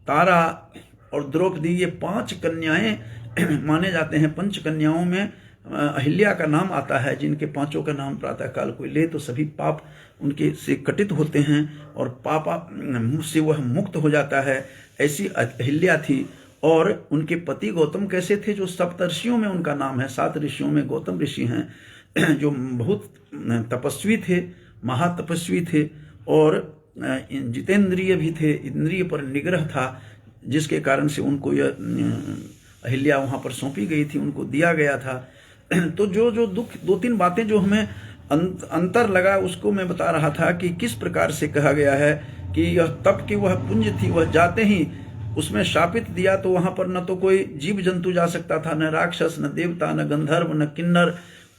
तारा और द्रौपदी। ये 5 कन्याएं माने जाते हैं। 5 कन्याओं में अहिल्या का नाम आता है। जिनके 5 का नाम प्रातःकाल कोई ले तो सभी पाप उनके से कटित होते हैं और पापा से वह मुक्त हो जाता है। ऐसी अहिल्या थी। और उनके पति गौतम कैसे थे, जो सप्तर्षियों में उनका नाम है। 7 ऋषियों में गौतम ऋषि हैं जो बहुत तपस्वी थे, महातपस्वी थे और जितेंद्रिय भी थे। इंद्रिय पर निग्रह था, जिसके कारण से उनको यह अहिल्या वहाँ पर सौंपी गई थी, उनको दिया गया था। तो जो दुख 2-3 बातें जो हमें अंतर लगा उसको मैं बता रहा था कि किस प्रकार से कहा गया है कि यह तप की वह पुंज थी, वह जाते ही उसमें शापित दिया तो वहाँ पर न तो कोई जीव जंतु जा सकता था, न राक्षस, न देवता, न गंधर्व, न किन्नर,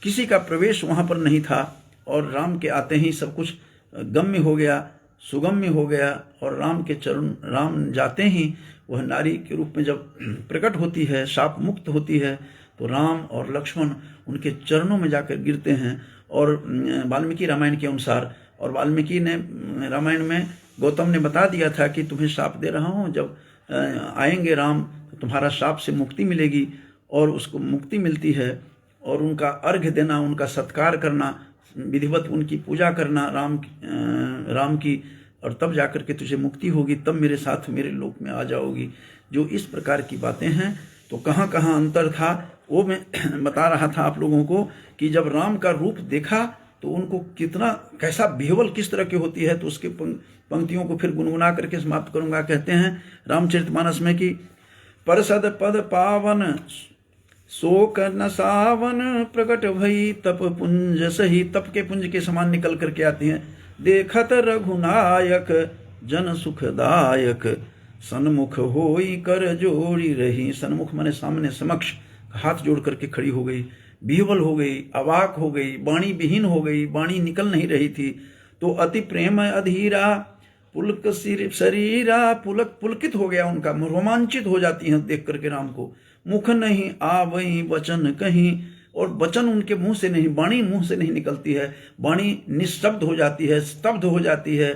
किसी का प्रवेश वहाँ पर नहीं था। और राम के आते ही सब कुछ गम्य हो गया, सुगम्य हो गया। और राम के चरण, राम जाते ही वह नारी के रूप में जब प्रकट होती है, शाप मुक्त होती है, तो राम और लक्ष्मण उनके चरणों में जाकर गिरते हैं। और वाल्मीकि रामायण के अनुसार, और वाल्मीकि ने रामायण में गौतम ने बता दिया था कि तुम्हें शाप दे रहा हूँ, जब आएंगे राम तो तुम्हारा शाप से मुक्ति मिलेगी। और उसको मुक्ति मिलती है। और उनका अर्घ्य देना, उनका सत्कार करना, विधिवत उनकी पूजा करना राम की, और तब जाकर के तुझे मुक्ति होगी, तब मेरे साथ मेरे लोक में आ जाओगी। जो इस प्रकार की बातें हैं, तो कहाँ कहाँ अंतर था वो मैं बता रहा था आप लोगों को कि जब राम का रूप देखा तो उनको कितना, कैसा बिहेवल किस तरह की होती है। तो उसके पंक्तियों को फिर गुनगुना करके समाप्त करूंगा। कहते हैं रामचरितमानस में कि परसद पद पावन शोक न सावन प्रकट भई तप पुंज सही। तप के पुंज के समान निकल करके आती हैं। देखत रघुनायक जन सुखदायक सन्मुख होई कर जोड़ी रही। सन्मुख माने सामने, समक्ष हाथ जोड़ करके खड़ी हो गई, बिह्वल हो गई, अवाक हो गई, वाणी विहीन हो गई, वाणी निकल नहीं रही थी। तो अति प्रेम अधीरा पुलक शरीरा, पुलकित हो गया उनका, रोमांचित हो जाती हैं देख करके राम को। मुख नहीं आवई वचन कहीं, और वचन उनके मुंह से नहीं, वाणी मुंह से नहीं निकलती है, वाणी निस्तब्ध हो जाती है, स्तब्ध हो जाती है,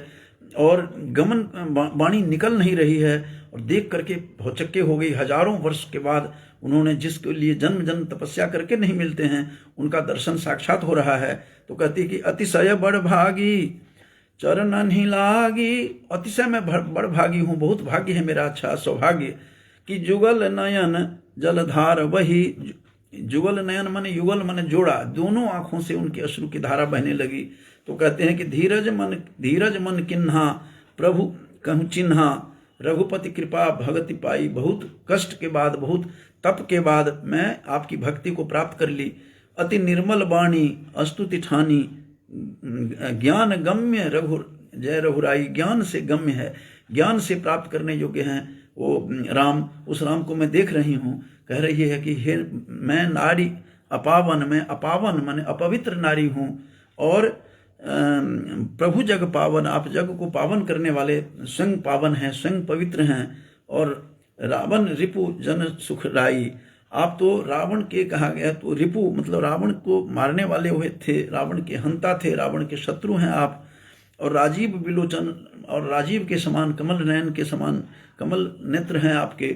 और गमन वाणी निकल नहीं रही है। और देख करके भौचक्के हो गई। हजारों वर्ष के बाद उन्होंने जिसके लिए जन्म जन्म तपस्या करके नहीं मिलते हैं, उनका दर्शन साक्षात हो रहा है। तो कहती कि अतिशय बड़ भागी चरणन ही लागी। अतिशय मैं बड़ भागी हूँ, बहुत भाग्य है मेरा, अच्छा सौभाग्य कि जुगल नयन जलधार वही। जुगल नयन माने, युगल माने जोड़ा, दोनों आंखों से उनकी अश्रु की धारा बहने लगी। तो कहते हैं कि धीरज मन किन्हा प्रभु कहूँ चिन्हा, रघुपति कृपा भगति पाई। बहुत कष्ट के बाद, बहुत तप के बाद मैं आपकी भक्ति को प्राप्त कर ली। अति निर्मल वाणी अस्तुति ठानी, ज्ञान गम्य जय रघुराई। ज्ञान से गम्य है, ज्ञान से प्राप्त करने योग्य हैं वो राम। उस राम को मैं देख रही हूँ। कह रही है कि हे मैं नारी अपावन, मैं अपावन माने अपवित्र नारी हूँ, और प्रभु जग पावन, आप जग को पावन करने वाले स्वयं पावन हैं, स्वयं पवित्र हैं। और रावण रिपु जन सुखराई, आप तो रावण के कहा गया तो रिपु मतलब रावण को मारने वाले हुए थे, रावण के हंता थे, रावण के शत्रु हैं आप। और राजीव विलोचन, और राजीव के समान कमल नयन के समान कमल नेत्र हैं आपके।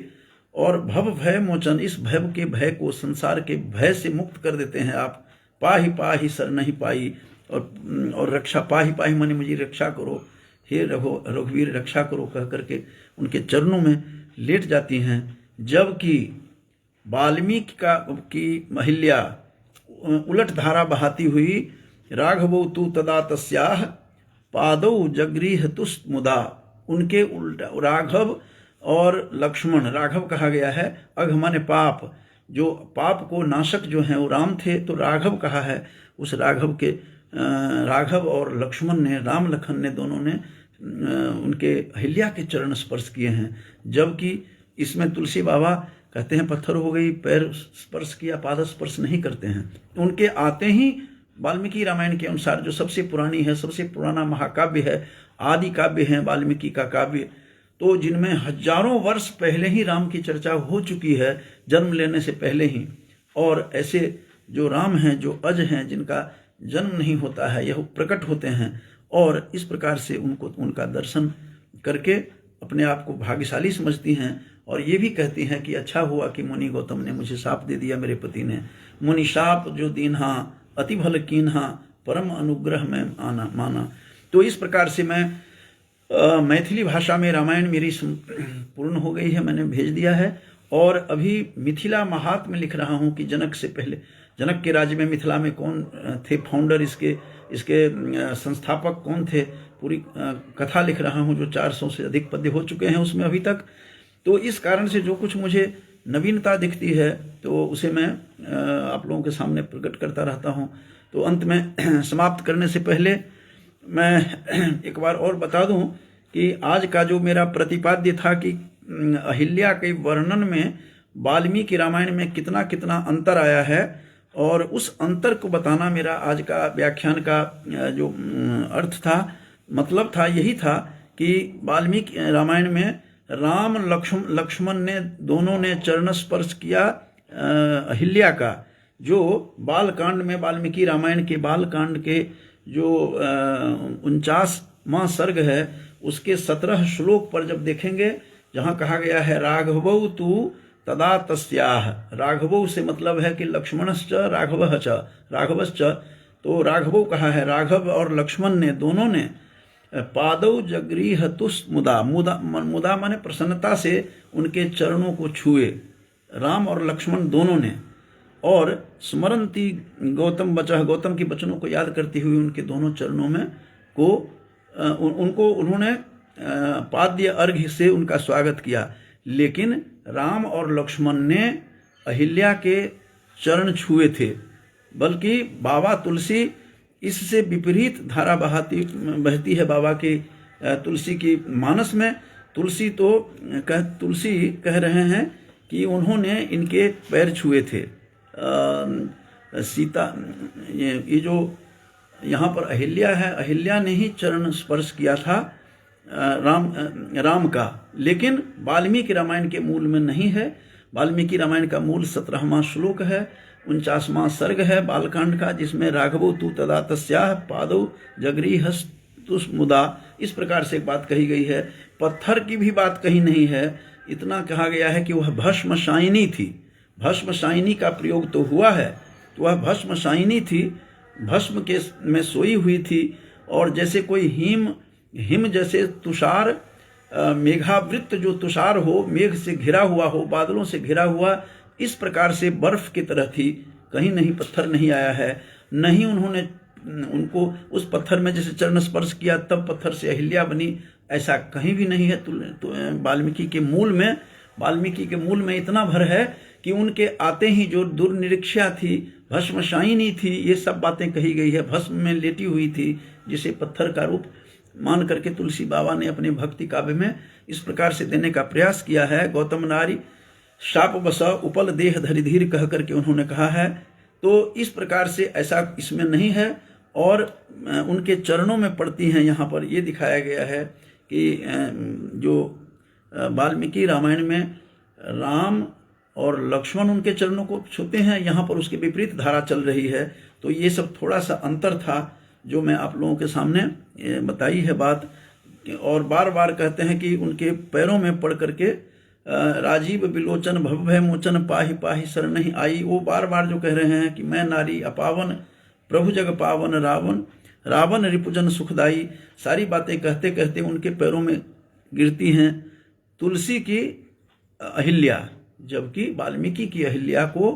और भव भय मोचन, इस भय के भय को, संसार के भय से मुक्त कर देते हैं आप। पाहि पाहि सर नहीं पाई, और रक्षा, पाहि पाहि माने मुझे रक्षा करो, हे रघुवीर रक्षा करो कह करके उनके चरणों में लेट जाती हैं। जबकि वाल्मीकि की महिल्या उलट धारा बहाती हुई, राघवौ तु तदा तस्याः पादौ जगृह तुस्त मुदा, उनके उल्टा राघव और लक्ष्मण, राघव कहा गया है, अघ माने पाप, जो पाप को नाशक जो हैं वो राम थे, तो राघव कहा है। उस राघव के राघव और लक्ष्मण ने, राम लखन ने, दोनों ने उनके अहिल्या के चरण स्पर्श किए हैं। जबकि इसमें तुलसी बाबा कहते हैं पत्थर हो गई, पैर स्पर्श किया, पाद स्पर्श नहीं करते हैं। उनके आते ही वाल्मीकि रामायण के अनुसार, जो सबसे पुरानी है, सबसे पुराना महाकाव्य है, आदि काव्य है वाल्मीकि का काव्य, तो जिनमें हजारों वर्ष पहले ही राम की चर्चा हो चुकी है, जन्म लेने से पहले ही। और ऐसे जो राम हैं, जो अज हैं, जिनका जन्म नहीं होता है, यह प्रकट होते हैं। और इस प्रकार से उनका दर्शन करके अपने आप को भाग्यशाली समझती हैं। और ये भी कहती हैं कि अच्छा हुआ कि मुनि गौतम ने मुझे शाप दे दिया, मेरे पति ने। मुनि शाप जो दीन्हा अति भल कीन्हा, परम अनुग्रह में माना। तो इस प्रकार से मैं मैथिली भाषा में रामायण मेरी पूर्ण हो गई है, मैंने भेज दिया है। और अभी मिथिला महात्म्य लिख रहा हूँ कि जनक से पहले, जनक के राज्य में मिथिला में कौन थे फाउंडर, इसके संस्थापक कौन थे, पूरी कथा लिख रहा हूँ, जो 400 से अधिक पद्य हो चुके हैं उसमें अभी तक। तो इस कारण से जो कुछ मुझे नवीनता दिखती है तो उसे मैं आप लोगों के सामने प्रकट करता रहता हूँ। तो अंत में समाप्त करने से पहले मैं एक बार और बता दूं कि आज का जो मेरा प्रतिपाद्य था कि अहिल्या के वर्णन में वाल्मीकि रामायण में कितना कितना अंतर आया है, और उस अंतर को बताना मेरा आज का व्याख्यान का जो अर्थ था, मतलब था, यही था कि वाल्मीकि रामायण में राम लक्ष्मण ने दोनों ने चरण स्पर्श किया अहिल्या का। जो बालकांड में, वाल्मीकि रामायण के बालकांड के जो 49वां सर्ग है, उसके 17 श्लोक पर जब देखेंगे, जहाँ कहा गया है राघवौ तु तदा तस्याः, राघवौ से मतलब है कि लक्ष्मणश्च राघवः च, राघवश्च, तो राघवौ कहा है, राघव और लक्ष्मण ने, दोनों ने पादौ जगृह तुस्त मुदा, मुदा माने प्रसन्नता से उनके चरणों को छुए, राम और लक्ष्मण दोनों ने। और स्मरंती गौतम वचः, गौतम के वचनों को याद करती हुई उनके दोनों चरणों में उन्होंने पाद्य अर्घ्य से उनका स्वागत किया। लेकिन राम और लक्ष्मण ने अहिल्या के चरण छुए थे, बल्कि बाबा तुलसी इससे विपरीत धारा बहती है बाबा की, तुलसी की मानस में। तुलसी कह रहे हैं कि उन्होंने इनके पैर छुए थे। सीता, ये जो यहाँ पर अहिल्या है, अहिल्या ने ही चरण स्पर्श किया था राम का, लेकिन वाल्मीकि रामायण के मूल में नहीं है। वाल्मीकि रामायण का मूल 17वां श्लोक है, 49वां सर्ग है बालकांड का, जिसमें राघवौ तु तदा तस्याः पादौ जगृहस्तुष मुदा, इस प्रकार से एक बात कही गई है। पत्थर की भी बात कही नहीं है, इतना कहा गया है कि वह भस्मशायिनी थी। भस्मशायिनी का प्रयोग तो हुआ है, तो वह भस्मशायिनी थी, भस्म के में सोई हुई थी। और जैसे कोई हिम जैसे तुषार, मेघावृत्त जो तुषार हो, मेघ से घिरा हुआ हो, बादलों से घिरा हुआ, इस प्रकार से बर्फ की तरह थी। कहीं नहीं पत्थर नहीं आया है, नहीं उन्होंने उनको उस पत्थर में जैसे चरण स्पर्श किया तब पत्थर से अहिल्या बनी, ऐसा कहीं भी नहीं है। तो वाल्मीकि के मूल में इतना भर है कि उनके आते ही जो दुर्निरीक्षा थी, भस्मशायिनी थी, ये सब बातें कही गई है। भस्म में लेटी हुई थी, जिसे पत्थर का रूप मान करके तुलसी बाबा ने अपने भक्ति काव्य में इस प्रकार से देने का प्रयास किया है। गौतम नारी शाप बसा उपल देह धरि धीर कह करके उन्होंने कहा है। तो इस प्रकार से ऐसा इसमें नहीं है। और उनके चरणों में पड़ती हैं। यहाँ पर ये दिखाया गया है कि जो वाल्मीकि रामायण में राम और लक्ष्मण उनके चरणों को छूते हैं, यहाँ पर उसके विपरीत धारा चल रही है। तो ये सब थोड़ा सा अंतर था जो मैं आप लोगों के सामने बताई है बात। और बार बार कहते हैं कि उनके पैरों में पड़ करके राजीव विलोचन भवभय मोचन पाहि पाहि शरणहि आई। वो बार बार जो कह रहे हैं कि मैं नारी अपावन प्रभु जग पावन रावण रावण रिपुजन सुखदाई, सारी बातें कहते कहते उनके पैरों में गिरती हैं। तुलसी की अहिल्या, जबकि वाल्मीकि की अहिल्या को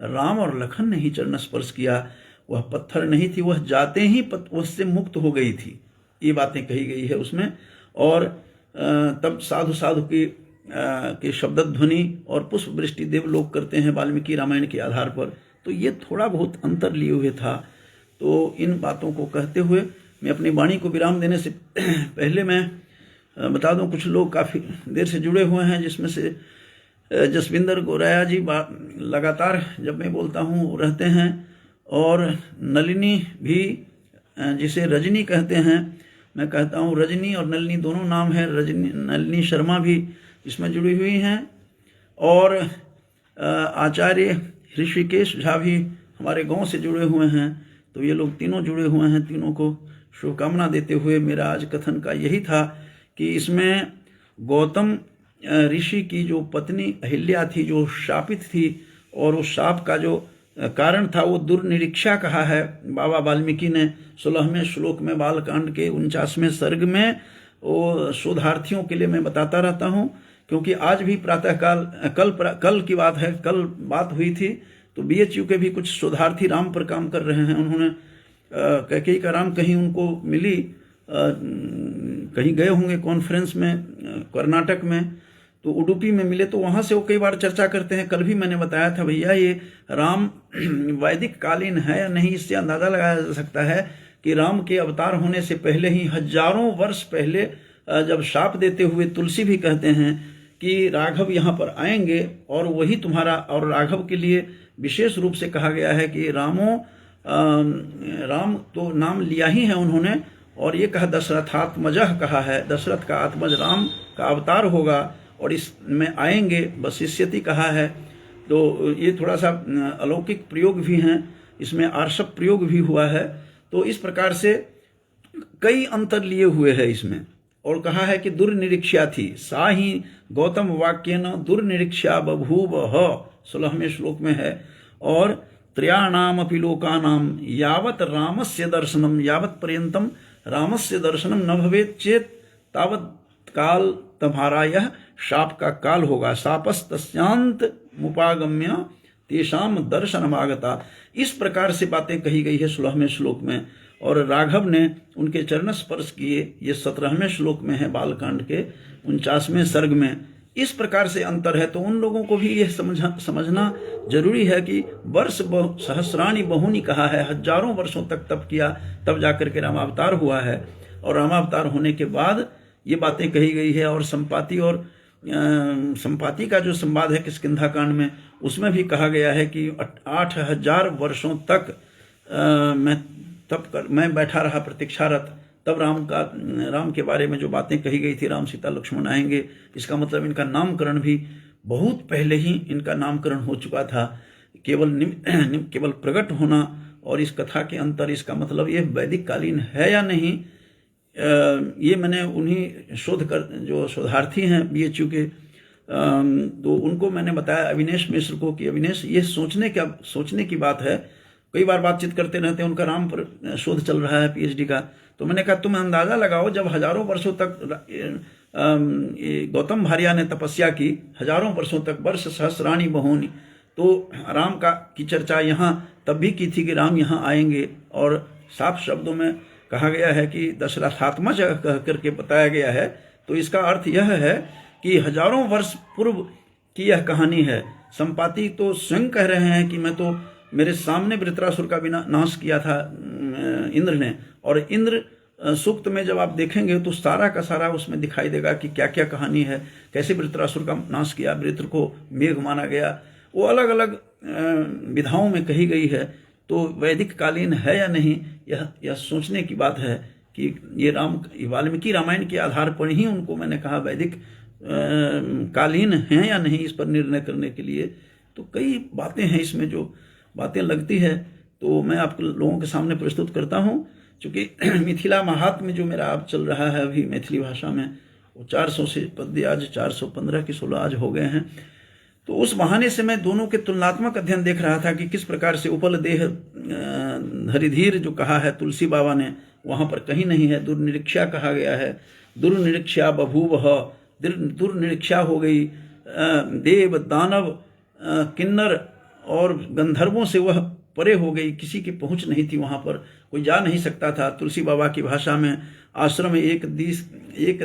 राम और लखन ने ही चरण स्पर्श किया, वह पत्थर नहीं थी, वह जाते ही उससे मुक्त हो गई थी। ये बातें कही गई है उसमें। और तब साधु साधु के शब्द ध्वनि और पुष्प वृष्टि देवलोक करते हैं वाल्मीकि रामायण के आधार पर। तो ये थोड़ा बहुत अंतर लिए हुए था। तो इन बातों को कहते हुए मैं अपनी वाणी को विराम देने से पहले मैं बता दूं, कुछ लोग काफ़ी देर से जुड़े हुए हैं, जिसमें से जसविंदर गोराया जी लगातार जब मैं बोलता हूँ रहते हैं, और नलिनी भी, जिसे रजनी कहते हैं, मैं कहता हूँ रजनी और नलिनी दोनों नाम है। रजनी नलिनी शर्मा भी इसमें जुड़ी हुई हैं, और आचार्य ऋषिकेश झा भी हमारे गांव से जुड़े हुए हैं। तो ये लोग तीनों जुड़े हुए हैं। तीनों को शुभकामना देते हुए मेरा आज कथन का यही था कि इसमें गौतम ऋषि की जो पत्नी अहिल्या थी, जो शापित थी, और उस शाप का जो कारण था वो दुर्निरीक्षा कहा है बाबा वाल्मीकि ने 16वें श्लोक में बालकांड के 49वें सर्ग में। वो शोधार्थियों के लिए मैं बताता रहता हूँ, क्योंकि आज भी प्रातःकाल कल की बात है, कल बात हुई थी, तो BHU के भी कुछ शोधार्थी राम पर काम कर रहे हैं। उन्होंने कैकेयी का राम कहीं उनको मिली, कहीं गए होंगे कॉन्फ्रेंस में कर्नाटक में, तो उडुपी में मिले, तो वहाँ से वो कई बार चर्चा करते हैं। कल भी मैंने बताया था भैया ये राम वैदिक कालीन है या नहीं, इससे अंदाज़ा लगाया जा सकता है कि राम के अवतार होने से पहले ही हजारों वर्ष पहले जब शाप देते हुए तुलसी भी कहते हैं कि राघव यहाँ पर आएंगे और वही तुम्हारा, और राघव के लिए विशेष रूप से कहा गया है कि राम तो नाम लिया ही है उन्होंने, और ये कहा दशरथात्मजः कहा है, दशरथ का आत्मज राम का अवतार होगा और इसमें आएंगे, वशिष्यति कहा है। तो ये थोड़ा सा अलौकिक प्रयोग भी हैं, इसमें आर्षप प्रयोग भी हुआ है। तो इस प्रकार से कई अंतर लिए हुए हैं इसमें। और कहा है कि दुर्निरीक्षा थी, सा ही गौतम वाक्य न दुर्निरीक्षा बभूव 16वें श्लोक में है। और त्रयाणाम अपि लोकानाम यावत रामस्य दर्शनम यावत पर्यंतम रामस्य दर्शनम न भवेत चेत तावत काल तुम्हारा यह शाप का काल होगा। शापस्तस्यांत मुपागम्य तेषाम दर्शनमागता। इस प्रकार से बातें कही गई है 16वें श्लोक में। और राघव ने उनके चरण स्पर्श किए, ये 17वें श्लोक में है बालकांड के 49वें सर्ग में। इस प्रकार से अंतर है। तो उन लोगों को भी यह समझना जरूरी है कि वर्ष सहस्राणी बहुनी कहा है, हजारों वर्षों तक तप किया, तब जाकर के रामावतार हुआ है। और रामावतार होने के बाद ये बातें कही गई है। और संपाति का जो संवाद है किष्किंधा कांड में, उसमें भी कहा गया है कि 8000 वर्षों तक मैं बैठा रहा प्रतीक्षारत। तब राम के बारे में जो बातें कही गई थी, राम सीता लक्ष्मण आएंगे, इसका मतलब इनका नामकरण भी बहुत पहले ही इनका नामकरण हो चुका था। केवल प्रकट होना और इस कथा के अंतर, इसका मतलब ये वैदिक कालीन है या नहीं, ये मैंने उन्हीं जो शोधार्थी हैं BHU के, तो उनको मैंने बताया अविनेश मिश्र को कि अविनेश ये सोचने की बात है। कई बार बातचीत करते रहते हैं, उनका राम पर शोध चल रहा है PhD का। तो मैंने कहा तुम अंदाज़ा लगाओ, जब हजारों वर्षों तक गौतम भार्या ने तपस्या की, हजारों वर्षों तक, वर्ष सहस्राणी बहुनी, तो राम की चर्चा यहाँ तब भी की थी कि राम यहाँ आएंगे। और साफ शब्दों में कहा गया है कि दशरथात्मज कह करके बताया गया है। तो इसका अर्थ यह है कि हजारों वर्ष पूर्व की यह कहानी है। संपाति तो स्वयं कह रहे हैं कि मैं तो, मेरे सामने वृत्रासुर का नाश किया था इंद्र ने। और इंद्र सूक्त में जब आप देखेंगे तो सारा का सारा उसमें दिखाई देगा कि क्या क्या कहानी है, कैसे वृत्रासुर का नाश किया, वृत्र को मेघ माना गया, वो अलग अलग विधाओं में कही गई है। तो वैदिक कालीन है या नहीं, यह सोचने की बात है कि ये वाल्मीकि रामायण के आधार पर ही उनको मैंने कहा वैदिक कालीन हैं या नहीं, इस पर निर्णय करने के लिए। तो कई बातें हैं इसमें, जो बातें लगती है तो मैं आप लोगों के सामने प्रस्तुत करता हूँ। चूँकि मिथिला महात्म्य जो मेरा आप चल रहा है अभी मैथिली भाषा में, वो 400 से पद्य आज 415 की 16 आज हो गए हैं। तो उस बहाने से मैं दोनों के तुलनात्मक अध्ययन देख रहा था कि किस प्रकार से उपल देह हरिधीर जो कहा है तुलसी बाबा ने, वहाँ पर कहीं नहीं है। दुर्निरीक्षा कहा गया है, दुर्निरीक्षा बभूव, दुर्निरीक्षा हो गई। देव दानव किन्नर और गंधर्वों से वह परे हो गई, किसी की पहुंच नहीं थी, वहां पर कोई जा नहीं सकता था। तुलसी बाबा की भाषा में आश्रम एक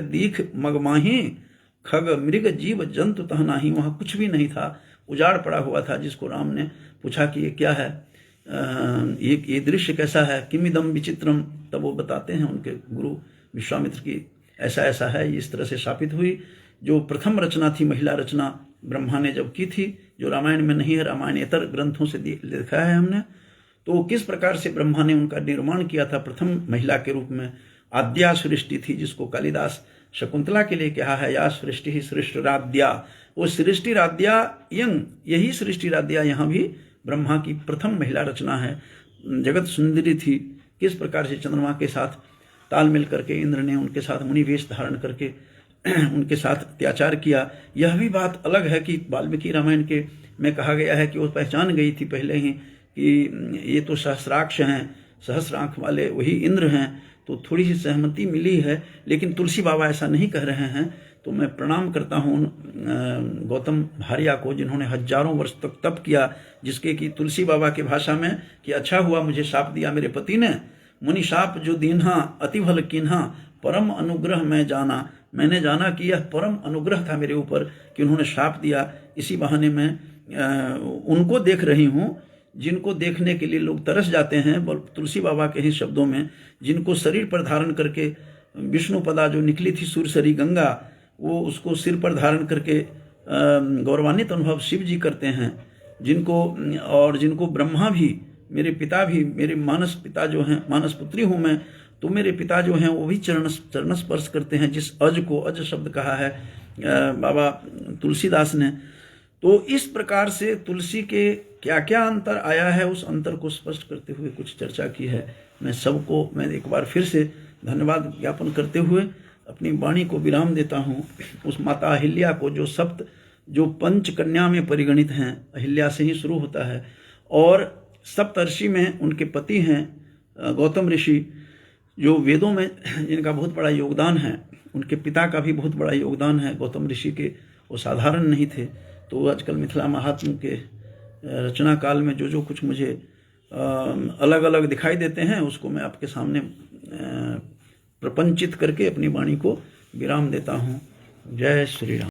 दीख मगमाही, खग मृग जीव जंतु तहनाही, वहाँ कुछ भी नहीं था, उजाड़ पड़ा हुआ था। जिसको राम ने पूछा कि ये क्या है, ये दृश्य कैसा है, किमिदम विचित्रम, तब वो बताते हैं उनके गुरु विश्वामित्र की ऐसा ऐसा है, इस तरह से स्थापित हुई। जो प्रथम रचना थी, महिला रचना, ब्रह्मा ने जब की थी, जो रामायण में नहीं है, रामायणेतर ग्रंथों से लिखा है हमने, तो किस प्रकार से ब्रह्मा ने उनका निर्माण किया था प्रथम महिला के रूप में। आद्या सृष्टि थी, जिसको कालिदास शकुंतला के लिए कहा है, या सृष्टि ही सृष्टिराद्या, वो सृष्टिराद्या यंग, यही सृष्टिराद्या यहाँ भी ब्रह्मा की प्रथम महिला रचना है। जगत सुंदरी थी, किस प्रकार से चंद्रमा के साथ तालमेल करके इंद्र ने उनके साथ मुनिवेश धारण करके उनके साथ अत्याचार किया। यह भी बात अलग है कि वाल्मीकि रामायण के में कहा गया है कि वो पहचान गई थी पहले ही कि ये तो सहस्राक्ष हैं, सहस्र आँख वाले वही इंद्र हैं, तो थोड़ी सी सहमति मिली है। लेकिन तुलसी बाबा ऐसा नहीं कह रहे हैं। तो मैं प्रणाम करता हूँ गौतम भारिया को, जिन्होंने हजारों वर्ष तक तप किया, जिसके कि तुलसी बाबा की भाषा में कि अच्छा हुआ मुझे शाप दिया मेरे पति ने, मुनि शाप जो दीन्हा अति भल कीन्हा, परम अनुग्रह मैं जाना, मैंने जाना कि यह परम अनुग्रह था मेरे ऊपर कि उन्होंने शाप दिया। इसी बहाने मैं उनको देख रही हूँ जिनको देखने के लिए लोग तरस जाते हैं, तुलसी बाबा के ही शब्दों में, जिनको शरीर पर धारण करके विष्णुपदा जो निकली थी सुरसरी गंगा, वो उसको सिर पर धारण करके गौरवान्वित अनुभव शिव जी करते हैं, जिनको ब्रह्मा भी, मेरे पिता भी, मेरे मानस पिता जो हैं, मानस पुत्री हूँ मैं, तो मेरे पिता जो हैं वो भी चरण स्पर्श करते हैं। जिस अज को अज शब्द कहा है बाबा तुलसीदास ने। तो इस प्रकार से तुलसी के क्या क्या अंतर आया है, उस अंतर को स्पष्ट करते हुए कुछ चर्चा की है। मैं एक बार फिर से धन्यवाद ज्ञापन करते हुए अपनी वाणी को विराम देता हूँ। उस माता अहिल्या को जो पंच कन्या में परिगणित हैं, अहिल्या से ही शुरू होता है, और सप्तर्षि में उनके पति हैं गौतम ऋषि, जो वेदों में जिनका बहुत बड़ा योगदान है, उनके पिता का भी बहुत बड़ा योगदान है गौतम ऋषि के, वो साधारण नहीं थे। तो आजकल मिथिला महात्म्य के रचना काल में जो कुछ मुझे अलग अलग दिखाई देते हैं, उसको मैं आपके सामने प्रपंचित करके अपनी वाणी को विराम देता हूँ। जय श्री राम।